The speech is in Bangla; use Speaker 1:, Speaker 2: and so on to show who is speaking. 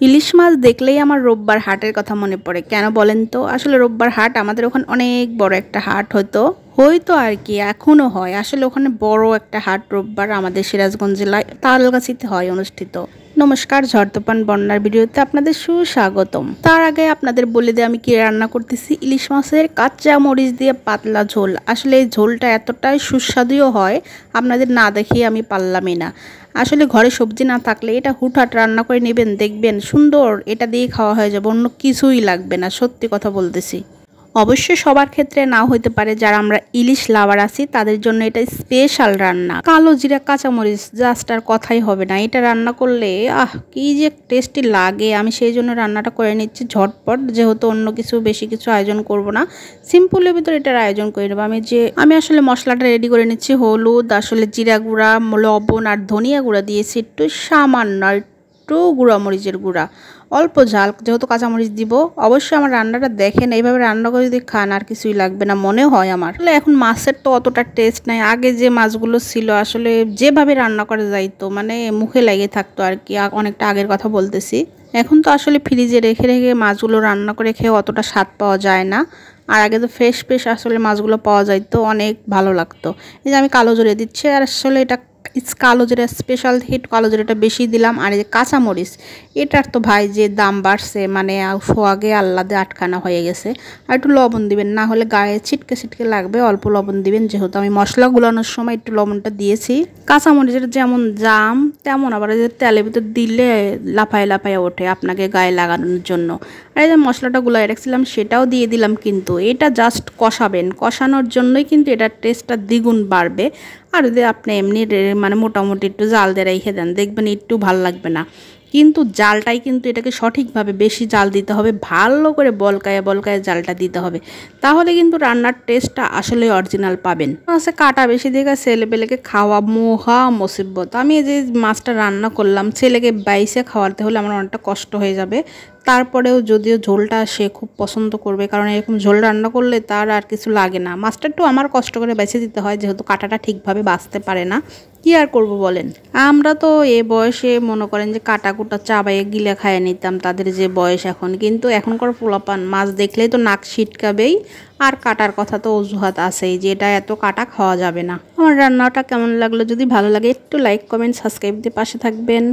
Speaker 1: ইলিশ মাছ দেখলেই আমার রোববার হাটের কথা মনে পড়ে। কেন বলেন তো? আসলে রোববার হাট আমাদের ওখানে অনেক বড় একটা হাট হয়তো আর কি এখনো হয়। আসলে ওখানে বড় একটা হাট রোববার আমাদের সিরাজগঞ্জ জেলায় তালগাছিতে হয় অনুষ্ঠিত। নমস্কার, ঝড় তুফান বন্যার ভিডিওতে আপনাদের সুস্বাগতম। তার আগে আপনাদের বলে দিই আমি কি রান্না করতেছি। ইলিশ মাছের কাঁচা মরিচ দিয়ে পাতলা ঝোল। আসলে এই ঝোলটা এতটাই সুস্বাদুও হয়, আপনাদের না দেখিয়ে আমি পারলামই না। আসলে ঘরে সবজি না থাকলে এটা হুটহাট রান্না করে নেবেন, দেখবেন সুন্দর এটা দিয়ে খাওয়া হয়ে যাবে, অন্য কিছুই লাগবে না। সত্যি কথা বলতেছি। অবশ্যই সবার ক্ষেত্রে নাও হইতে পারে, যারা আমরা ইলিশ লাভার আছি তাদের জন্য এটা স্পেশাল রান্না। কালো জিরা কাঁচামরিচ জাস্ট আর কথাই হবে না। এটা রান্না করলে কি যে টেস্টি লাগে। আমি সেই জন্য রান্নাটা করে নিচ্ছি ঝটপট, যেহেতু অন্য কিছু বেশি কিছু আয়োজন করব না, সিম্পলের ভিতরে এটার আয়োজন করে নেবো। আমি আসলে মশলাটা রেডি করে নিচ্ছি। হলুদ, আসলে জিরা গুঁড়া, লবণ আর ধনিয়া গুঁড়া দিয়েছি, একটু সামান্য একটু গুঁড়া মরিচের গুঁড়া, অল্প ঝাল, যেহেতু কাঁচামরিচ দিব। অবশ্যই আমার রান্নাটা দেখেন, এইভাবে রান্না করে যদি খান আর কিছুই লাগবে না মনে হয় আমার। আসলে এখন মাছের তো অতটা টেস্ট নাই। আগে যে মাছগুলো ছিল আসলে যেভাবে রান্না করা যাইতো মানে মুখে লেগে থাকতো আর কি, অনেকটা আগের কথা বলতেছি। এখন তো আসলে ফ্রিজে রেখে রেখে মাছগুলো রান্না করে খেয়ে অতটা স্বাদ পাওয়া যায় না। আর আগে তো ফ্রেশ ফ্রেশ আসলে মাছগুলো পাওয়া যাইতো, অনেক ভালো লাগতো। এই যে আমি কালো জিরে দিচ্ছি, আর আসলে এটা কালো জিরা স্পেশাল হিট, কালো জিরাটা বেশি দিলাম। আর এই যে কাঁচামরিচ, এটার তো ভাই যে দাম বাড়ছে, মানে সোয়াগে আল্লাদে আটখানা হয়ে গেছে। আর একটু লবণ দিবেন, না হলে গায়ে ছিটকে ছিটকে লাগবে। অল্প লবণ দিবেন, যেহেতু আমি মশলা গুলানোর সময় একটু লবণটা দিয়েছি। কাঁচামরিচের যেমন জাম তেমন আবার এই যে তেলের ভিতর দিলে লাফায় লাফায় ওঠে আপনাকে গায়ে লাগানোর জন্য। আর এই যে মশলাটা গুলাই রাখছিলাম সেটাও দিয়ে দিলাম, কিন্তু এটা জাস্ট কষাবেন, কষানোর জন্যই কিন্তু এটার টেস্টটা দ্বিগুণ বাড়বে। আর যদি আপনি এমনি মানে মোটামুটি একটু জাল দিয়ে রেখে দেন, দেখবেন একটু ভাল লাগবে না। কিন্তু জালটাই কিন্তু এটাকে সঠিকভাবে বেশি জাল দিতে হবে, ভালো করে বলকায় বলকায় জালটা দিতে হবে, তাহলে কিন্তু রান্নার টেস্টটা আসলে অরিজিনাল পাবেন। আচ্ছা, কাটা বেশি দেখে ছেলেপেলেকে খাওয়া মহা মুসিবত। আমি এই যে মাছটা রান্না করলাম, ছেলেকে বাইসে খাওয়াতে হলে আমার অনেকটা কষ্ট হয়ে যাবে। তারপরেও যদিও ঝোলটা সে খুব পছন্দ করবে, কারণ এরকম ঝোল রান্না করলে তার আর কিছু লাগে না। মাছটা একটু আমার কষ্ট করে বেছে দিতে হয়, যেহেতু কাটাটা ঠিকভাবে বাছতে পারে না। কি আর করব বলেন। আমরা তো এ বয়সে মনে করেন যে কাটা কুটা চাবাইয়ে গিলে খাইয়ে নিতাম, তাদের যে বয়স এখন। কিন্তু এখনকার পোলাপান মাছ দেখলেই তো নাক ছিটকাবেই, আর কাটার কথা তো অজুহাত আছেই যে এটা এত কাটা খাওয়া যাবে না। আমার রান্নাটা কেমন লাগলো, যদি ভালো লাগে একটু লাইক কমেন্ট সাবস্ক্রাইব দিয়ে পাশে থাকবেন।